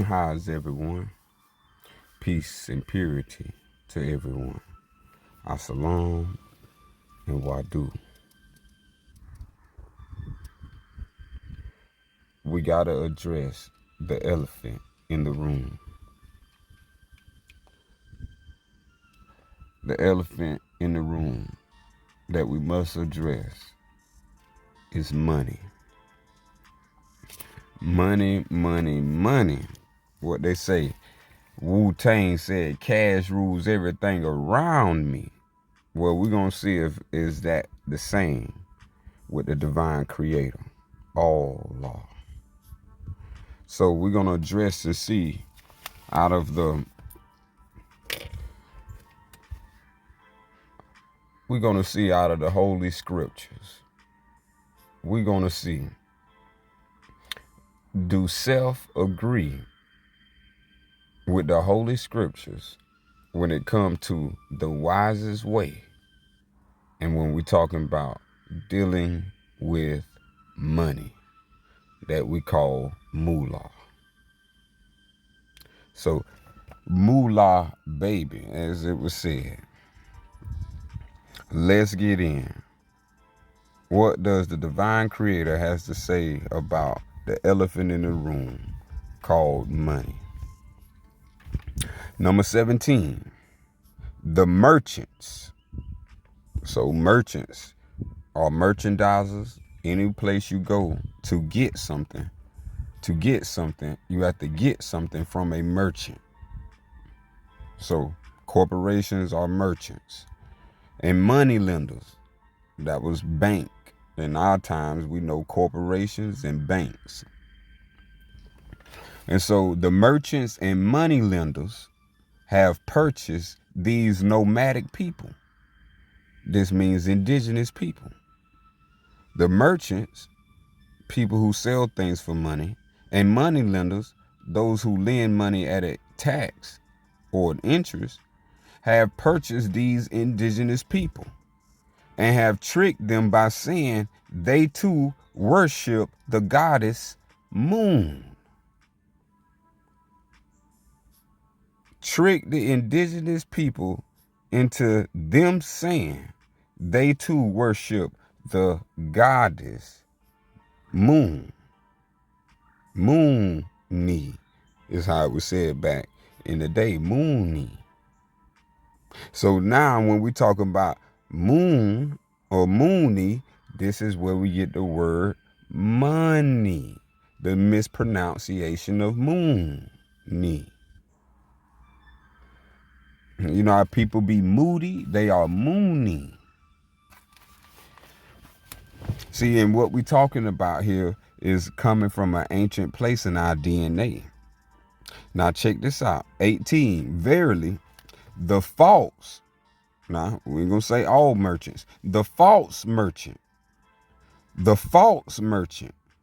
How's everyone? Peace and purity to everyone. Assalam and Wadu. We gotta address the elephant in the room. The elephant in the room that we must address is money. Money, money, money. What they say, Wu-Tang said, cash rules everything around me. Well, we're gonna see if is that the same with the divine creator, Allah. So we're gonna address and see out of the holy scriptures. We're gonna see, do self agree with the holy scriptures when it comes to the wisest way, and when we're talking about dealing with money that we call moolah. So moolah, baby, as it was said. Let's get in. What does the divine creator has to say about the elephant in the room called money? Number 17, the merchants. So merchants are merchandisers. Any place you go to get something, you have to get something from a merchant. So corporations are merchants. And money lenders, that was bank. In our times, we know corporations and banks. And so the merchants and money lenders have purchased these nomadic people. This means indigenous people. The merchants, people who sell things for money, and money lenders, those who lend money at a tax or an interest, have purchased these indigenous people and have tricked them by saying they too worship the goddess Moon. Trick the indigenous people into them saying they too worship the goddess Moon. Moony is how it was said back in the day. Moony. So now when we talk about moon or moony, this is where we get the word money. The mispronunciation of moony. You know how people be moody? They are moony. See, and what we're talking about here is coming from an ancient place in our DNA. Now check this out. 18, verily, the false, now we're going to say all merchants, the false merchant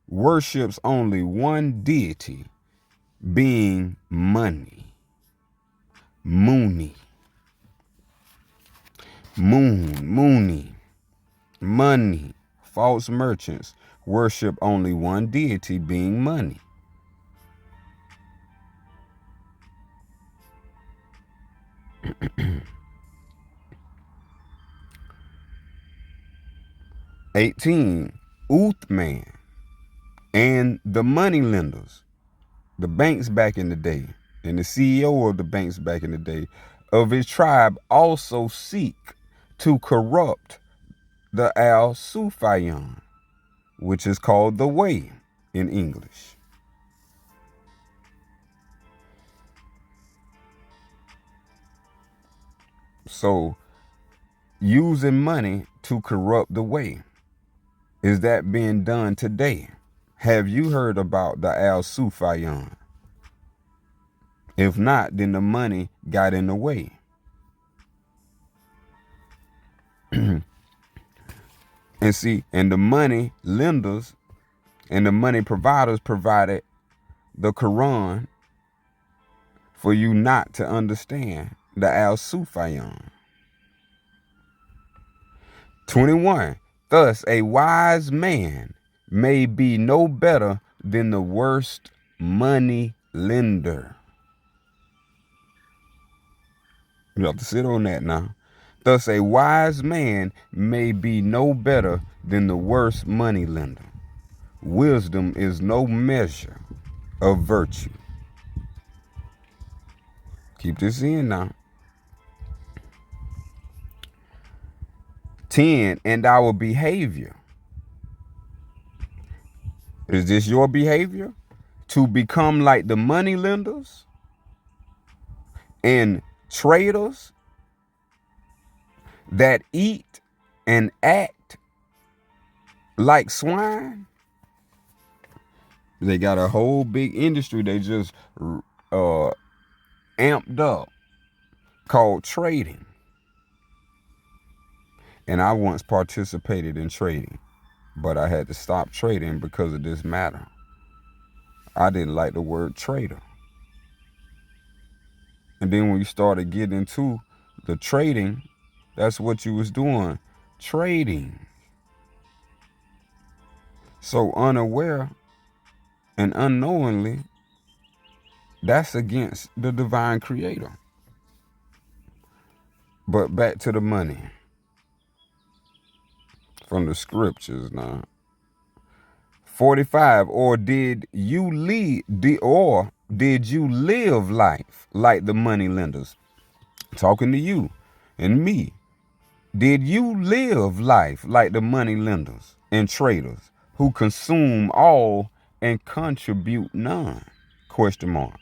worships only one deity, being money. Moony. Moony. Money. False merchants worship only one deity, being money. (18) Uthman and the money lenders, the banks back in the day, and the CEO of the banks back in the day of his tribe also seek to corrupt the Al-Sufyan, which is called the way in English. So using money to corrupt the way, is that being done today? Have you heard about the Al-Sufyan? If not, then the money got in the way. And see, and the money lenders and the money providers provided the Quran for you not to understand the Al-Sufyan. 21. Thus, a wise man may be no better than the worst money lender. You have to sit on that now. Thus, a wise man may be no better than the worst money lender. Wisdom is no measure of virtue. Keep this in now. 10, and our behavior. Is this your behavior? To become like the money lenders and traders that eat and act like swine? They got a whole big industry they just amped up called trading. And I once participated in trading, but I had to stop trading because of this matter. I didn't like the word trader. And then when you started getting into the trading, that's what you was doing, trading. So unaware and unknowingly, that's against the divine creator. But back to the money. From the scriptures now. 45, or did you live life like the money lenders? Talking to you and me. Did you live life like the money lenders and traders who consume all and contribute none? Question mark.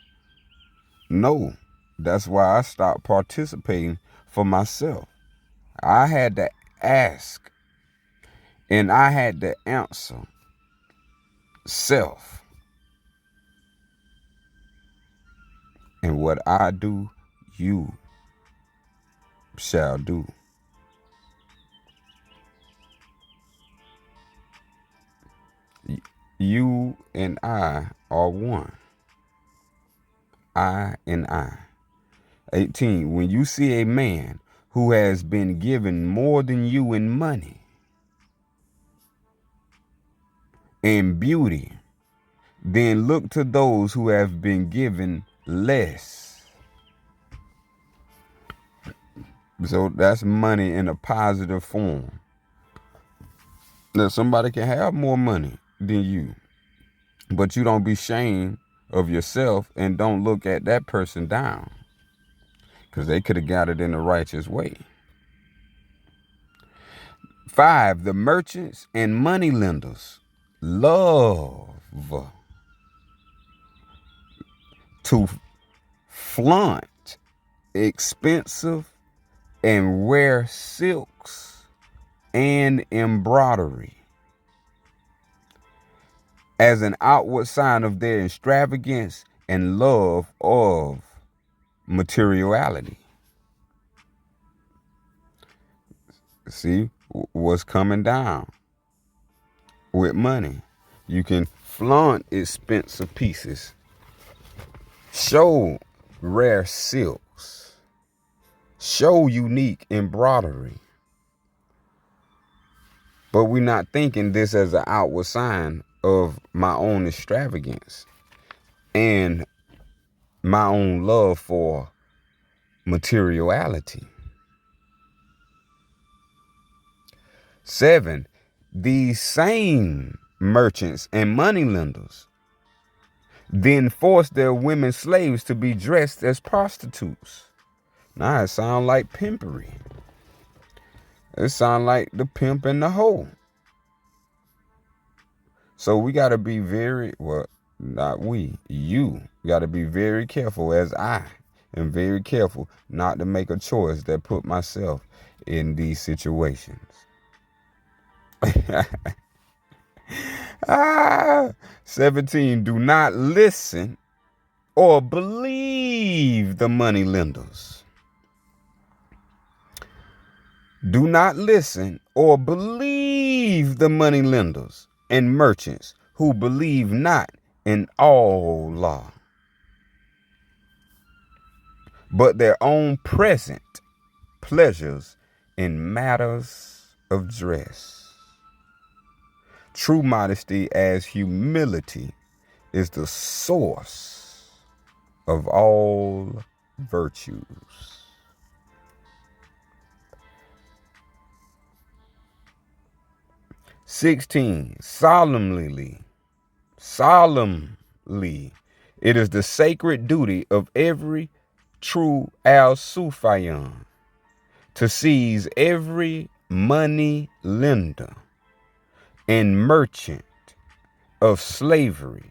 No, that's why I stopped participating for myself. I had to ask and I had to answer self. And what I do, you shall do. You and I are one. I and I. 18. When you see a man who has been given more than you in money and beauty, then look to those who have been given less. So that's money in a positive form. Now somebody can have more money than you, but you don't be ashamed of yourself and don't look at that person down, because they could have got it in a righteous way. 5, the merchants and money lenders love to flaunt expensive and rare silks and embroidery as an outward sign of their extravagance and love of materiality. See what's coming down with money. You can flaunt expensive pieces, show rare silks, show unique embroidery. But we're not thinking this as an outward sign of my own extravagance and my own love for materiality. 7, these same merchants and money lenders then force their women slaves to be dressed as prostitutes. Now it sounds like pimpery. It sounds like the pimp and the hoe. So we got to be very, well, not we, you got to be very careful, as I am very careful not to make a choice that put myself in these situations. 17, do not listen or believe the money lenders. Do not listen or believe the money lenders and merchants who believe not in all law, but their own present pleasures in matters of dress. True modesty as humility is the source of all virtues. "16. Solemnly, it is the sacred duty of every true al-Sufiyan to seize every money lender and merchant of slavery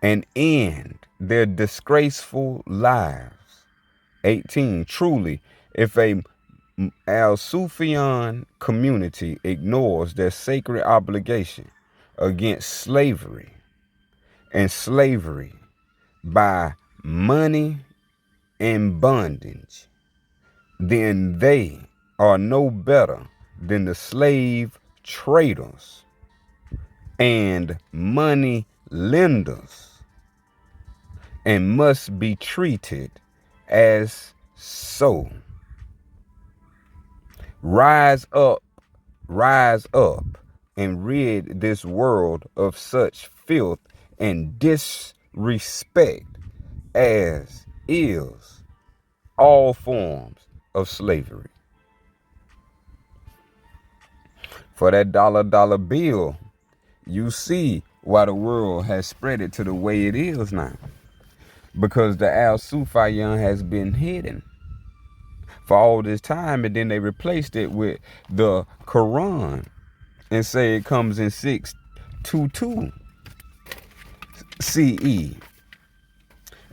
and end their disgraceful lives." 18. Truly, if a al-Sufiyan community ignores their sacred obligation against slavery and slavery by money and bondage, then they are no better than the slave traders and money lenders, and must be treated as so. Rise up, and rid this world of such filth and disrespect as is all forms of slavery. For that dollar bill, you see why the world has spread it to the way it is now. Because the al-Sufiyan has been hidden for all this time, and then they replaced it with the Quran and say it comes in 622 CE.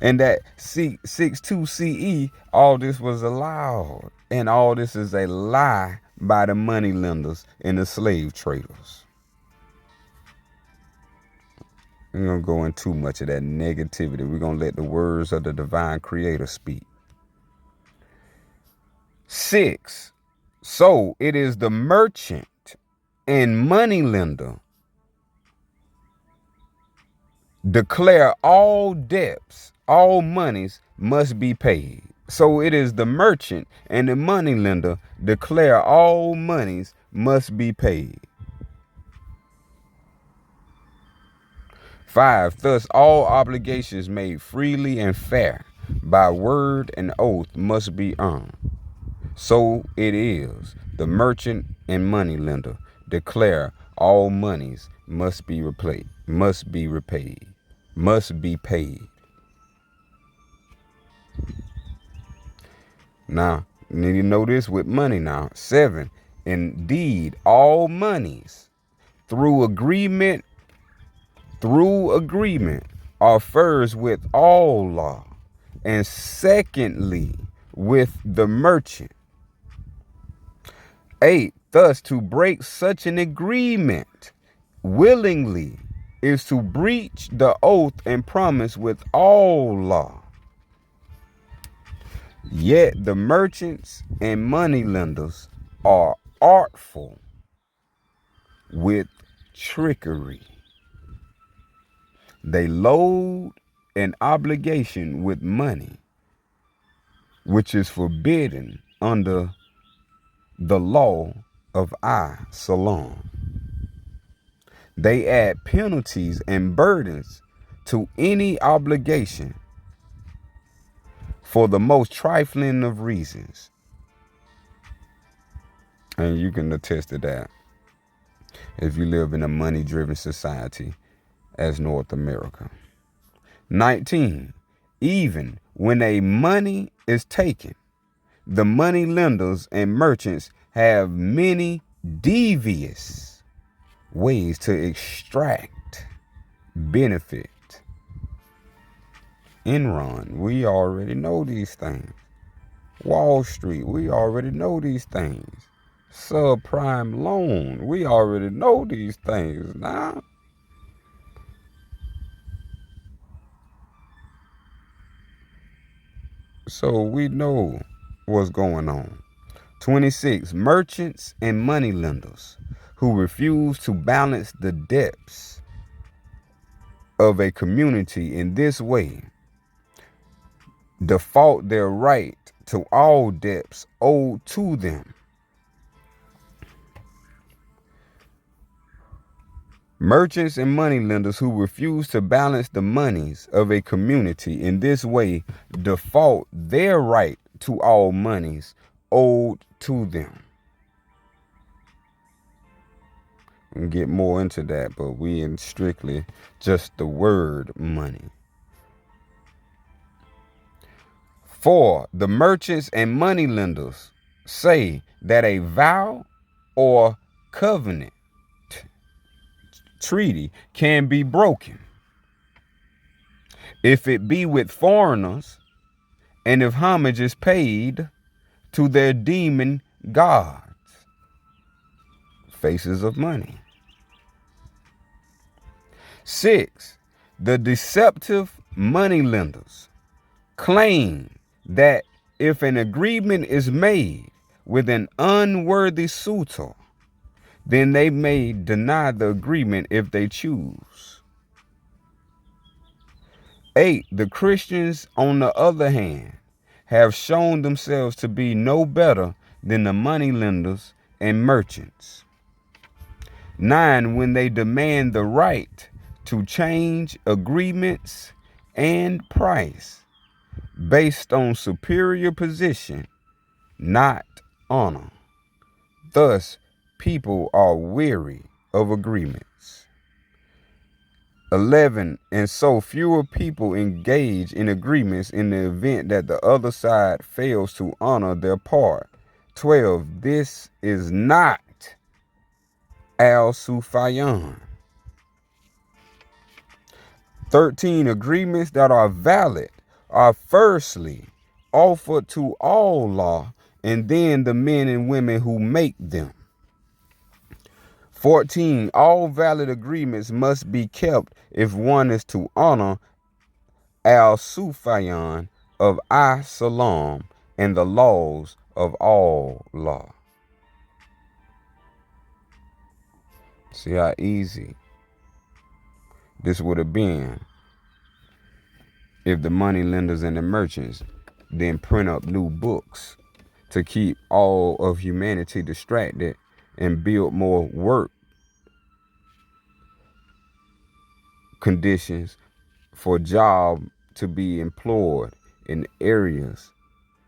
And that 62 CE, all this was allowed. And all this is a lie by the money lenders and the slave traders. We're going to go into too much of that negativity. We're going to let the words of the divine creator speak. 6. So it is the merchant and money lender declare all debts, all monies must be paid. So it is the merchant and the money lender declare all monies must be paid. 5. Thus all obligations made freely and fair by word and oath must be earned. So it is the merchant and money lender declare all monies must be paid. Now, you need to know this with money now. 7. Indeed, all monies through agreement are first with Allah, and secondly with the merchant. 8. Thus to break such an agreement willingly is to breach the oath and promise with Allah. Yet the merchants and money lenders are artful with trickery. They load an obligation with money, which is forbidden under the law of Salam. They add penalties and burdens to any obligation for the most trifling of reasons. And you can attest to that if you live in a money-driven society as North America. 19. Even when a money is taken, the money lenders and merchants have many devious ways to extract benefit. Enron, we already know these things. Wall Street, we already know these things. Subprime loan, we already know these things now. So we know what's going on. 26. Merchants and money lenders who refuse to balance the debts of a community in this way default their right to all debts owed to them. Merchants and moneylenders who refuse to balance the monies of a community in this way default their right to all monies owed to them. We'll get more into that, but we in strictly just the word money. 4, the merchants and moneylenders say that a vow or covenant treaty can be broken if it be with foreigners and if homage is paid to their demon gods, faces of money. 6, the deceptive moneylenders claim that if an agreement is made with an unworthy suitor, then they may deny the agreement if they choose. 8, the Christians, on the other hand, have shown themselves to be no better than the moneylenders and merchants. 9, when they demand the right to change agreements and price based on superior position, not honor. Thus, people are weary of agreements. 11, and so fewer people engage in agreements in the event that the other side fails to honor their part. 12, this is not al-Sufyan. 13, agreements that are valid are firstly offered to Allah and then the men and women who make them. 14, all valid agreements must be kept if one is to honor al-Sufyan of Salam and the laws of Allah. See how easy this would have been if the money lenders and the merchants then print up new books to keep all of humanity distracted and build more work conditions for job to be employed in areas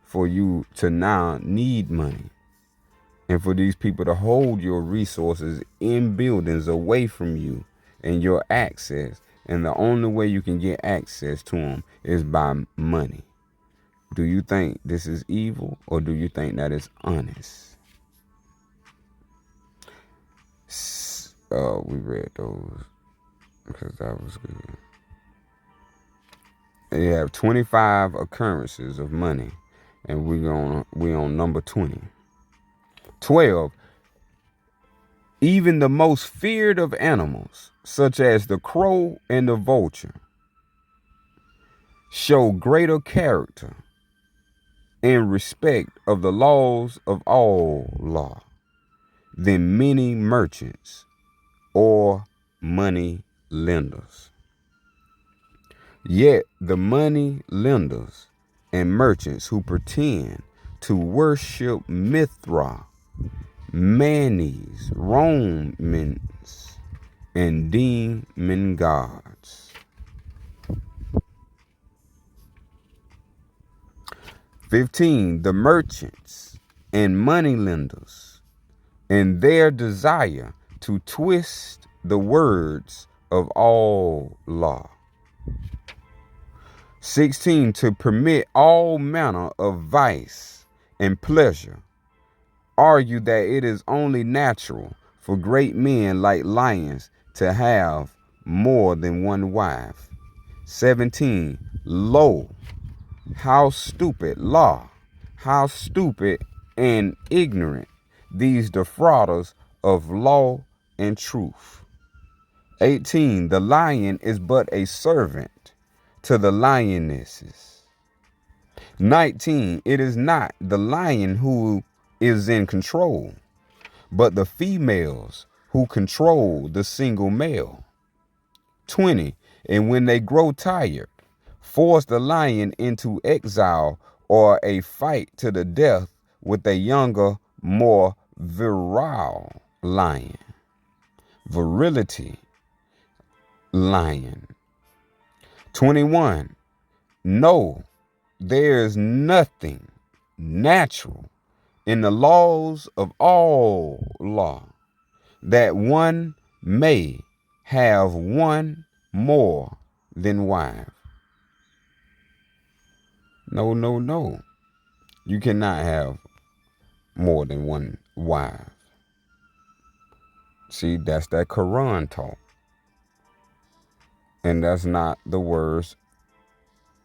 for you to now need money, and for these people to hold your resources in buildings away from you and your access. And the only way you can get access to them is by money. Do you think this is evil, or do you think that it's honest? We read those because that was good. They have 25 occurrences of money, and we on number 20. 12, even the most feared of animals, such as the crow and the vulture, show greater character and respect of the laws of Allah than many merchants or money lenders. Yet the money lenders and merchants who pretend to worship Mithra, Manes, Romans, and demon gods. 15, the merchants and money lenders and their desire to twist the words of Allah. 16, to permit all manner of vice and pleasure, argue that it is only natural for great men like lions to have more than one wife. 17, lo, how stupid and ignorant these defrauders of law and truth. 18, the lion is but a servant to the lionesses. 19, it is not the lion who is in control, but the females who control the single male. 20, and when they grow tired, force the lion into exile or a fight to the death with a younger, more virile lion. Virility lion. 21. No, there is nothing natural in the laws of all law that one may have one more than wife. No, no, no. You cannot have more than one wife. See, that's that Quran talk. And that's not the words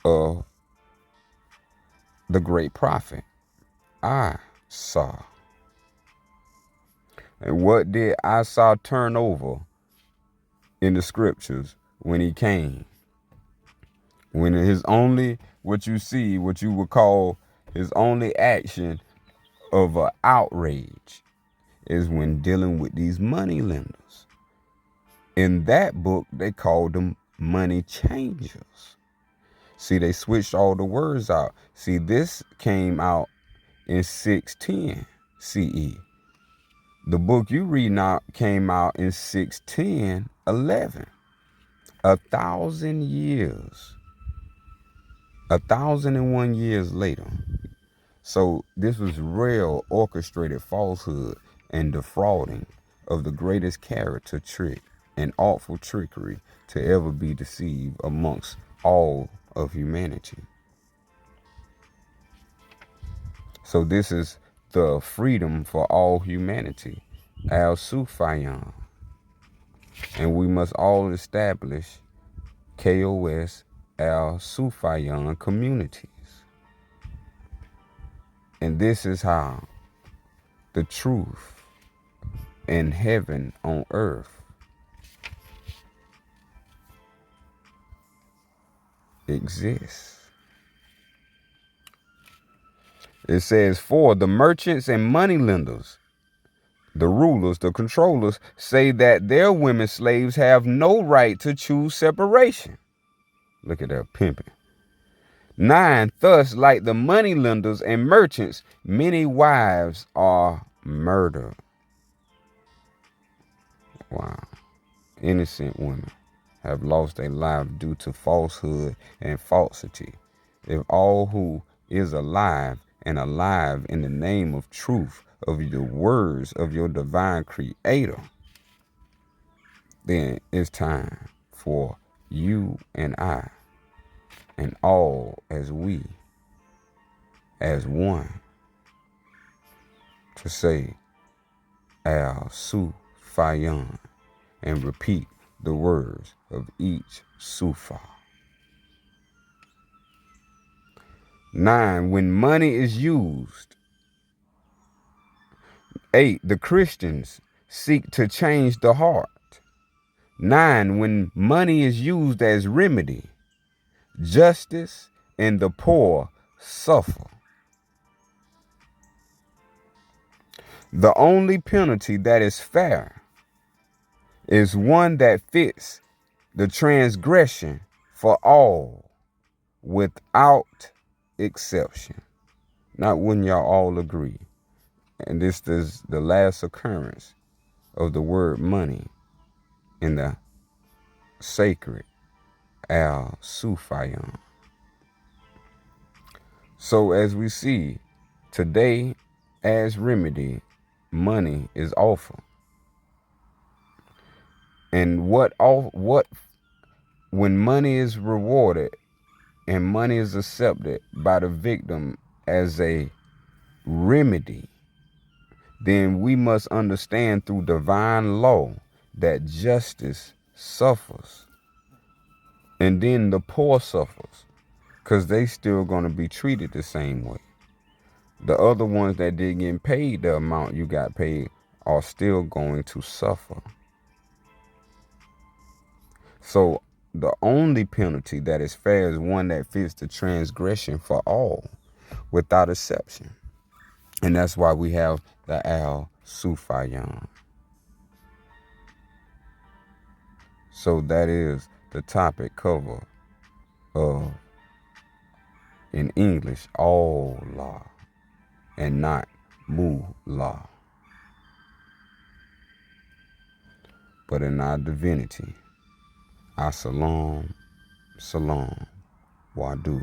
of the great prophet I saw. And what did Asa turn over in the scriptures when he came? When his only, what you would call his only action of outrage is when dealing with these money lenders. In that book, they called them money changers. See, they switched all the words out. See, this came out in 610 CE. The book you read now came out in 610-11. 1,000 years. 1,001 years later. So this was real orchestrated falsehood and defrauding of the greatest character trick and artful trickery to ever be deceived amongst all of humanity. So this is the freedom for all humanity, al-Sufayan. And we must all establish KOS al-Sufayan communities. And this is how the truth in heaven on earth exists. It says, for the merchants and money lenders, the rulers, the controllers, say that their women slaves have no right to choose separation. Look at that pimping. 9, thus, like the money lenders and merchants, many wives are murdered. Wow. Innocent women have lost their life due to falsehood and falsity. If all who is alive and alive in the name of truth of the words of your divine creator, then it's time for you and I and all as we, as one, to say al-Sufayan and repeat the words of each Sufa. 9, when money is used. 8, the Christians seek to change the heart. 9, when money is used as remedy, justice and the poor suffer. The only penalty that is fair is one that fits the transgression for all without exception. Not when y'all all agree. And this is the last occurrence of the word money in the sacred al-Sufayan. So as we see today, as remedy, money is offered. And when money is rewarded and money is accepted by the victim as a remedy, then we must understand through divine law that justice suffers. And then the poor suffers, because they still going to be treated the same way. The other ones that didn't get paid the amount you got paid are still going to suffer. So the only penalty that is fair is one that fits the transgression for all without exception. And that's why we have the al-Sufayan. So that is the topic cover of, in English, all law and not Moolah. But in our divinity, Assalam, salam, wadu.